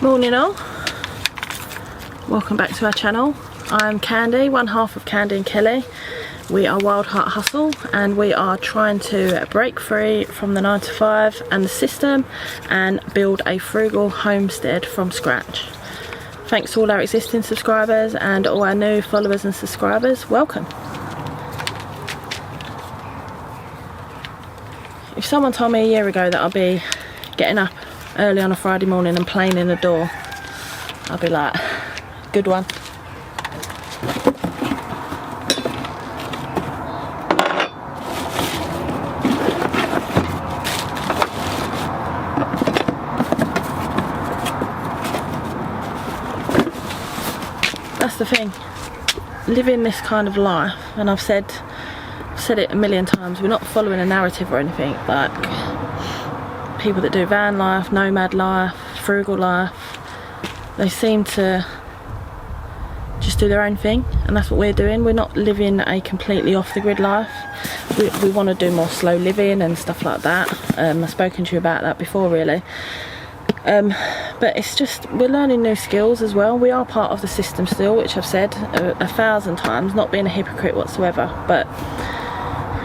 Morning all, welcome back to our channel. I'm Candy, one half of Candy and Kelly. We are Wild Heart Hustle and we are trying to break free from the 9 to 5 and the system and build a frugal homestead from scratch. Thanks to all our existing subscribers and all our new followers and subscribers, welcome. If someone told me a year ago that I'd be getting up early on a Friday morning and playing in the door, I'd be like, good one. That's the thing, living this kind of life, and I've said it a million times, we're not following a narrative or anything. Like people that do van life, nomad life, frugal life, they seem to just do their own thing, and that's what we're doing. We're not living a completely off the grid life. We want to do more slow living and stuff like that. I've spoken to you about that before really. But it's just, we're learning new skills as well. We are part of the system still, which I've said a 1,000 times, not being a hypocrite whatsoever. But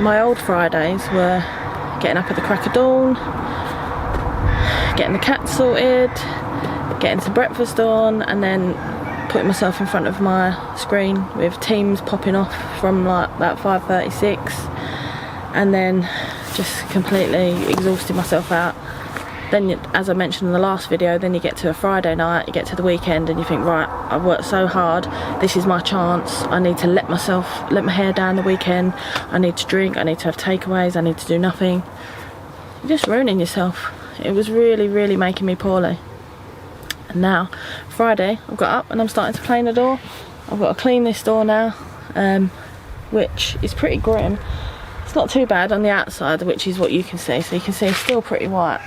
my old Fridays were getting up at the crack of dawn, getting the cat sorted, getting some breakfast on, and then putting myself in front of my screen with Teams popping off from like about 5:36, and then just completely exhausting myself out. Then, as I mentioned in the last video, then you get to a Friday night, you get to the weekend, and you think, right, I've worked so hard, this is my chance, I need to let my hair down the weekend, I need to drink, I need to have takeaways, I need to do nothing. You're just ruining yourself. It was really, really making me poorly. And now, Friday, I've got up and I'm starting to clean the door. I've got to clean this door now, which is pretty grim. It's not too bad on the outside, which is what you can see. So you can see it's still pretty white.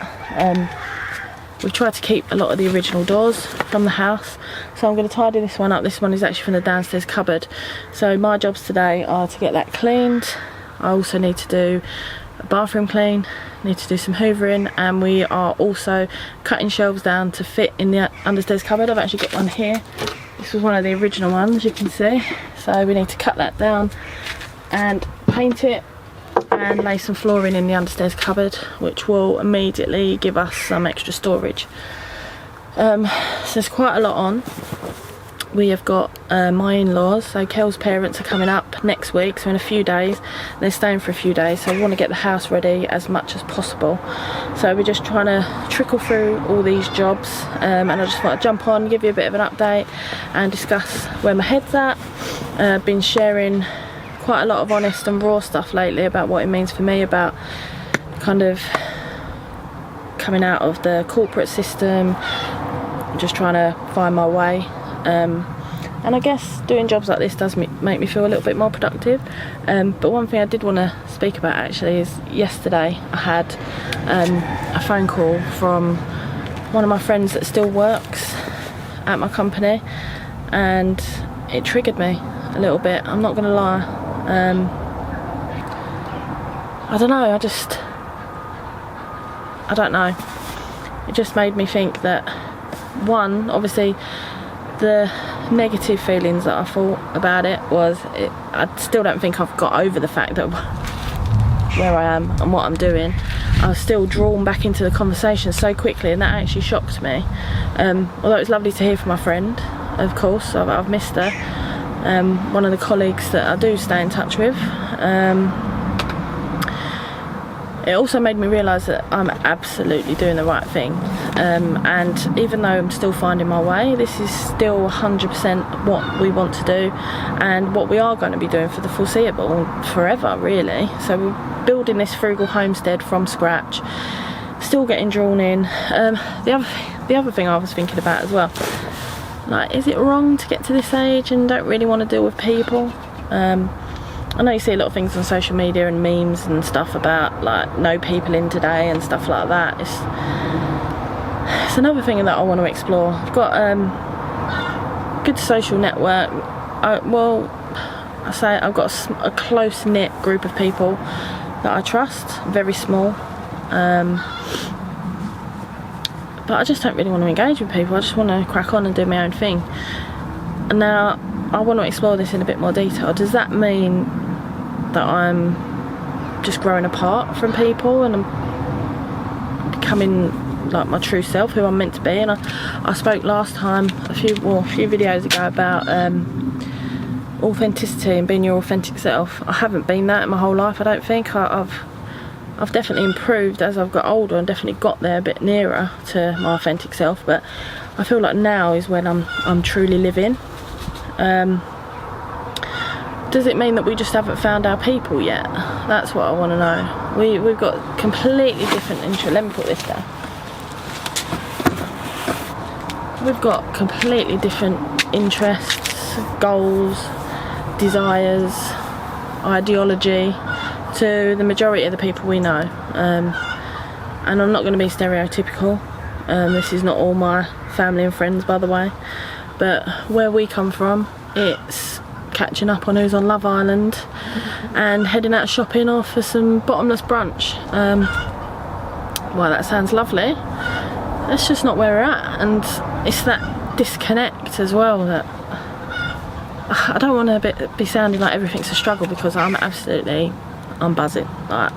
We've tried to keep a lot of the original doors from the house. So I'm going to tidy this one up. This one is actually from the downstairs cupboard. So my jobs today are to get that cleaned. I also need to do a bathroom clean, need to do some hoovering, and we are also cutting shelves down to fit in the understairs cupboard. I've actually got one here. This was one of the original ones, you can see. So we need to cut that down and paint it and lay some flooring in the understairs cupboard, which will immediately give us some extra storage. So there's quite a lot on. We have got my in-laws, so Kel's parents are coming up next week, so in a few days. They're staying for a few days, so we want to get the house ready as much as possible. So we're just trying to trickle through all these jobs, and I just want to jump on, give you a bit of an update and discuss where my head's at. I've been sharing quite a lot of honest and raw stuff lately about what it means for me, about kind of coming out of the corporate system, just trying to find my way. And I guess doing jobs like this does make me feel a little bit more productive. But one thing I did want to speak about actually is yesterday I had a phone call from one of my friends that still works at my company, and it triggered me a little bit, I'm not gonna lie. I don't know, I don't know. It just made me think that, one, obviously the negative feelings that I thought about it was, I still don't think I've got over the fact that where I am and what I'm doing. I was still drawn back into the conversation so quickly, and that actually shocked me. Although it was lovely to hear from my friend, of course, I've missed her. One of the colleagues that I do stay in touch with. It also made me realise that I'm absolutely doing the right thing, and even though I'm still finding my way, this is still 100% what we want to do and what we are going to be doing for the foreseeable, forever really. So we're building this frugal homestead from scratch, still getting drawn in. The other thing I was thinking about as well, like, is it wrong to get to this age and don't really want to deal with people? I know you see a lot of things on social media and memes and stuff about like no people in today and stuff like that. It's another thing that I want to explore. I've got a good social network. I've got a close-knit group of people that I trust, very small. but I just don't really want to engage with people. I just want to crack on and do my own thing. And now I want to explore this in a bit more detail. Does that mean that I'm just growing apart from people and I'm becoming like my true self, who I'm meant to be? And I spoke last time, a few videos ago, about authenticity and being your authentic self. I haven't been that in my whole life, I don't think. I've definitely improved as I've got older and definitely got there a bit nearer to my authentic self, but I feel like now is when I'm truly living. Does it mean that we just haven't found our people yet? That's what I want to know. We've got completely different interests. Let me put this down. We've got completely different interests, goals, desires, ideology to the majority of the people we know. And I'm not going to be stereotypical. This is not all my family and friends, by the way. But where we come from, it's catching up on who's on Love Island and heading out shopping or for some bottomless brunch. Well, that sounds lovely. That's just not where we're at, and it's that disconnect as well that I don't want to be sounding like everything's a struggle, because I'm buzzing. Like,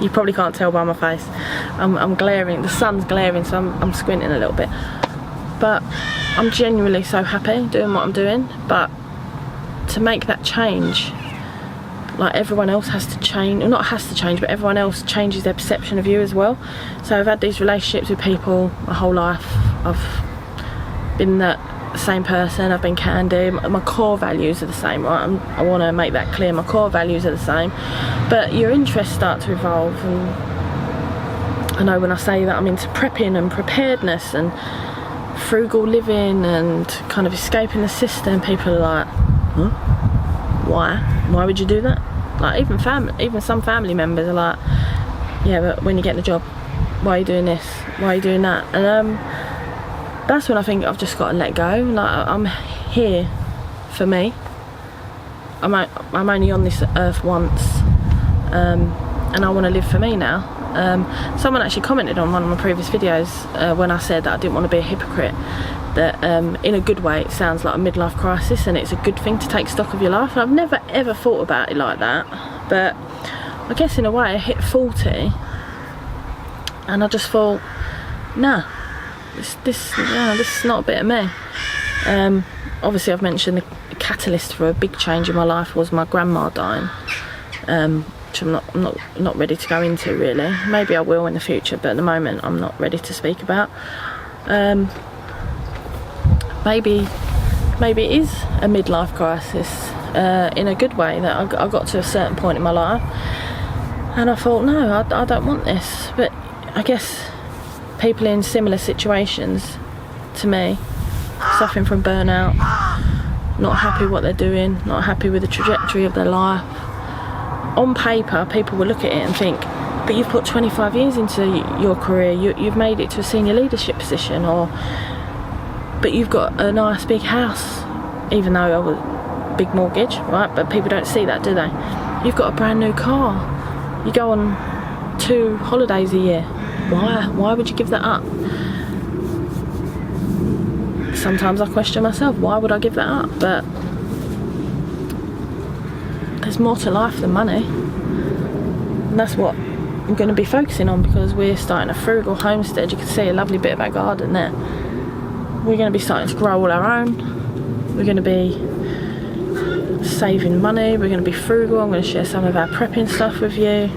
you probably can't tell by my face. I'm glaring. The sun's glaring, so I'm squinting a little bit. But I'm genuinely so happy doing what I'm doing. But to make that change, like, everyone else has to change. Well, not has to change, but everyone else changes their perception of you as well. So I've had these relationships with people my whole life. I've been that same person. I've been Kandy. My core values are the same, right? I want to make that clear. My core values are the same, but your interests start to evolve. And I know when I say that I'm into prepping and preparedness and frugal living and kind of escaping the system, people are like, huh? Why would you do that? Like, even some family members are like, yeah, but when you get the job, why are you doing this? Why are you doing that? And that's when I think I've just got to let go. Like, I'm here for me. I'm only on this earth once, and I want to live for me now. Someone actually commented on one of my previous videos when I said that I didn't want to be a hypocrite, that in a good way it sounds like a midlife crisis and it's a good thing to take stock of your life. And I've never ever thought about it like that, but I guess in a way I hit 40 and I just thought, nah, this is not a bit of me. Obviously I've mentioned the catalyst for a big change in my life was my grandma dying, which I'm not ready to go into really. Maybe I will in the future, but at the moment I'm not ready to speak about. Maybe it is a midlife crisis in a good way, that I got to a certain point in my life and I thought, no, I don't want this. But I guess people in similar situations to me, suffering from burnout, not happy what they're doing, not happy with the trajectory of their life. On paper, people will look at it and think, but you've put 25 years into your career, you've made it to a senior leadership position, but you've got a nice big house, even though I was big mortgage, right? But people don't see that, do they? You've got a brand new car, you go on 2 holidays a year. Why would you give that up? Sometimes I question myself, why would I give that up? But there's more to life than money, and that's what I'm going to be focusing on, because we're starting a frugal homestead. You can see a lovely bit of our garden there. We're going to be starting to grow all our own. We're going to be saving money. We're going to be frugal. I'm going to share some of our prepping stuff with you.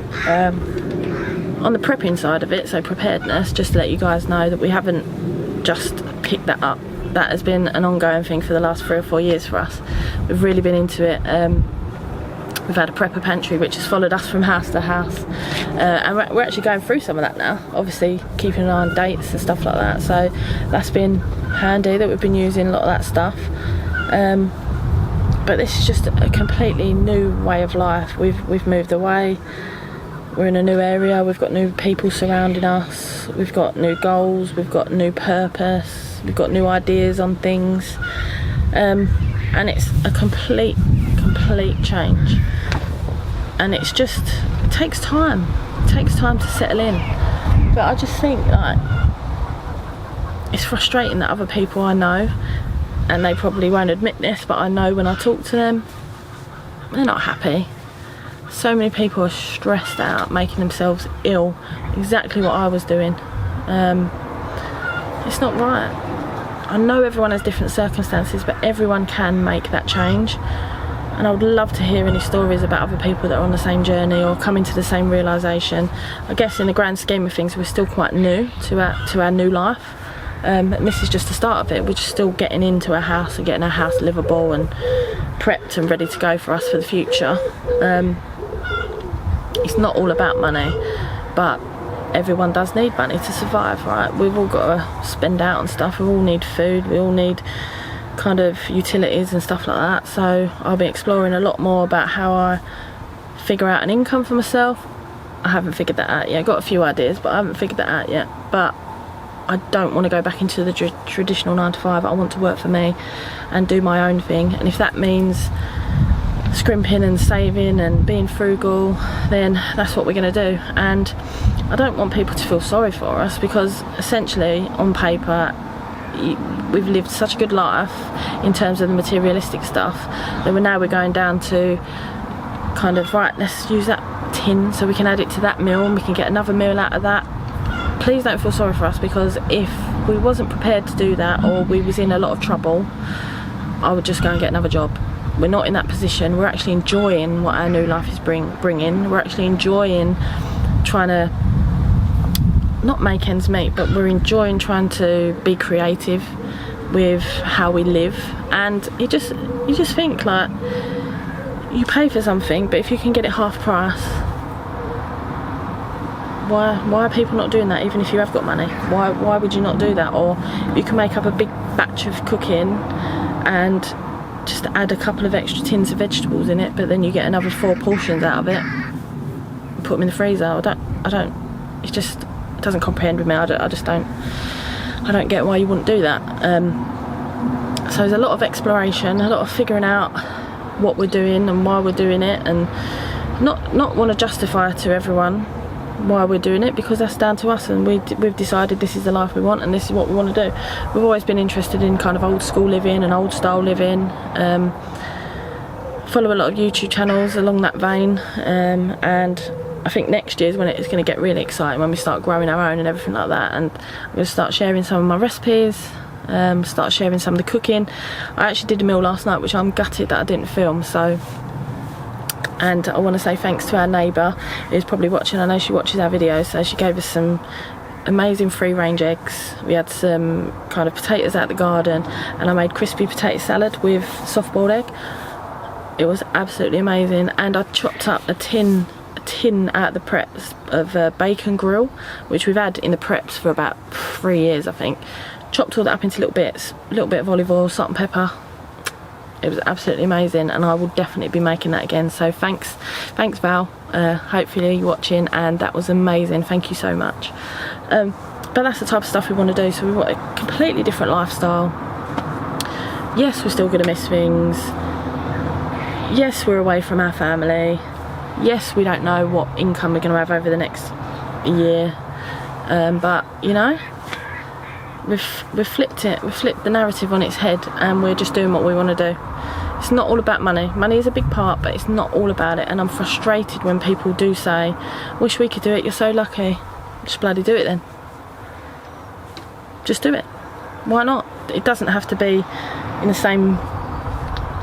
On the prepping side of it, so preparedness, just to let you guys know that we haven't just picked that up. That has been an ongoing thing for the last 3 or 4 years for us. We've really been into it. We've had a prepper pantry which has followed us from house to house, and we're actually going through some of that now, obviously keeping an eye on dates and stuff like that, so that's been handy that we've been using a lot of that stuff. But this is just a completely new way of life. We've moved away, we're in a new area, we've got new people surrounding us, we've got new goals, we've got new purpose, we've got new ideas on things, and it's a complete change. And it takes time. It takes time to settle in. But I just think, like, it's frustrating that other people I know, and they probably won't admit this, but I know when I talk to them, they're not happy. So many people are stressed out, making themselves ill, exactly what I was doing. It's not right. I know everyone has different circumstances, but everyone can make that change. And I would love to hear any stories about other people that are on the same journey or coming to the same realisation. I guess in the grand scheme of things, we're still quite new to our new life. And this is just the start of it. We're just still getting into our house and getting our house livable and prepped and ready to go for us for the future. It's not all about money, but everyone does need money to survive, right? We've all got to spend out and stuff. We all need food. We all need kind of utilities and stuff like that. So I'll be exploring a lot more about how I figure out an income for myself. I haven't figured that out yet. I've got a few ideas, but I haven't figured that out yet. But I don't want to go back into the traditional 9 to 5. I want to work for me and do my own thing. And if that means scrimping and saving and being frugal, then that's what we're going to do. And I don't want people to feel sorry for us, because essentially on paper we've lived such a good life in terms of the materialistic stuff that we're going down to kind of, right, let's use that tin so we can add it to that meal and we can get another meal out of that. Please don't feel sorry for us, because if we wasn't prepared to do that, or we was in a lot of trouble, I would just go and get another job. We're not in that position. We're actually enjoying what our new life is bringing. We're actually enjoying trying to not make ends meet, but we're enjoying trying to be creative with how we live. And you just think, like, you pay for something, but if you can get it half price, why are people not doing that? Even if you have got money, why would you not do that? Or you can make up a big batch of cooking and just add a couple of extra tins of vegetables in it, but then you get another 4 portions out of it, put them in the freezer. I don't it doesn't comprehend with me. I don't get why you wouldn't do that. So there's a lot of exploration, a lot of figuring out what we're doing and why we're doing it, and not want to justify to everyone why we're doing it, because that's down to us, and we've decided this is the life we want and this is what we want to do. We've always been interested in kind of old school living and old style living. Follow a lot of YouTube channels along that vein, and I think next year is when it's going to get really exciting, when we start growing our own and everything like that. And I'm going to start sharing some of my recipes, start sharing some of the cooking. I actually did a meal last night which I'm gutted that I didn't film. So, and I want to say thanks to our neighbour who's probably watching. I know she watches our videos, so she gave us some amazing free range eggs. We had some kind of potatoes out the garden, and I made crispy potato salad with soft boiled egg. It was absolutely amazing. And I chopped up a tin out of the preps of bacon grill, which we've had in the preps for about 3 years, I think. Chopped all that up into little bits, a little bit of olive oil, salt and pepper. It was absolutely amazing, and I will definitely be making that again. So thanks Val, hopefully you're watching, and that was amazing. Thank you so much. But that's the type of stuff we want to do. So we want a completely different lifestyle. Yes, we're still going to miss things. Yes, we're away from our family. Yes, we don't know what income we're going to have over the next year, but you know, we've flipped it. We've flipped the narrative on its head, and we're just doing what we want to do. It's not all about money. Money is a big part, but it's not all about it. And I'm frustrated when people do say, "Wish we could do it. You're so lucky." Just bloody do it then. Just do it. Why not? It doesn't have to be in the same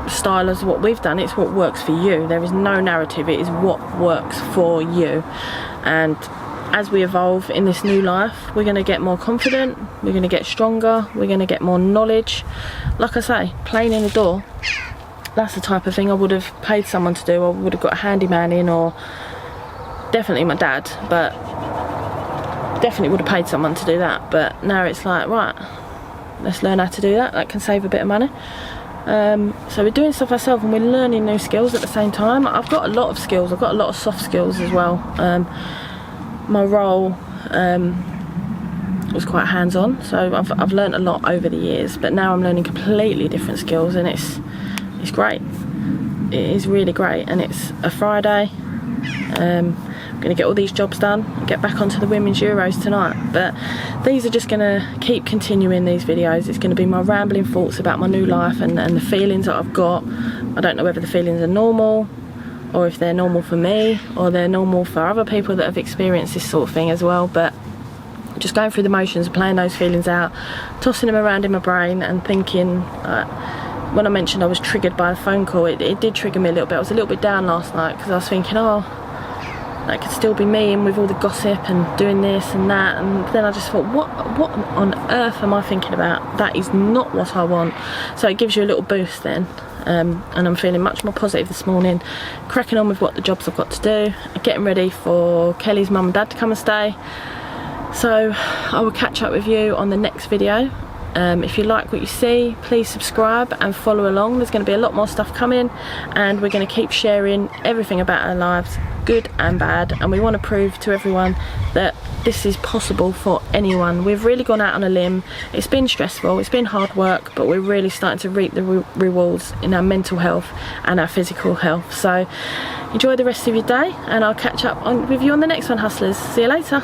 style as what we've done. It's what works for you. There is no narrative. It is what works for you. And as we evolve in this new life, we're going to get more confident, we're going to get stronger, we're going to get more knowledge. Like I say, playing in the door, that's the type of thing I would have paid someone to do. I would have got a handyman in, or definitely my dad, but definitely would have paid someone to do that. But now it's like, right, let's learn how to do that. That can save a bit of money. So we're doing stuff ourselves, and we're learning new skills at the same time. I've got a lot of skills. I've got a lot of soft skills as well. My role was quite hands-on, so I've learned a lot over the years. But now I'm learning completely different skills, and it's great. It is really great. And it's a Friday. I'm going to get all these jobs done and get back onto the women's Euros tonight. But these are just going to keep continuing, these videos. It's going to be my rambling thoughts about my new life and the feelings that I've got. I don't know whether the feelings are normal, or if they're normal for me, or they're normal for other people that have experienced this sort of thing as well. But just going through the motions, playing those feelings out, tossing them around in my brain and thinking, when I mentioned I was triggered by a phone call, it did trigger me a little bit. I was a little bit down last night because I was thinking, oh, that could still be me, and with all the gossip and doing this and that. And then I just thought, what on earth am I thinking about? That is not what I want. So it gives you a little boost then. And I'm feeling much more positive this morning, cracking on with what the jobs I've got to do, getting ready for Kelly's mum and dad to come and stay. So I will catch up with you on the next video. If you like what you see, please subscribe and follow along. There's going to be a lot more stuff coming, and we're going to keep sharing everything about our lives, good and bad, and we want to prove to everyone that this is possible for anyone. We've really gone out on a limb. It's been stressful, it's been hard work, but we're really starting to reap the rewards in our mental health and our physical health. So enjoy the rest of your day, and I'll catch up with you on the next one, hustlers. See you later.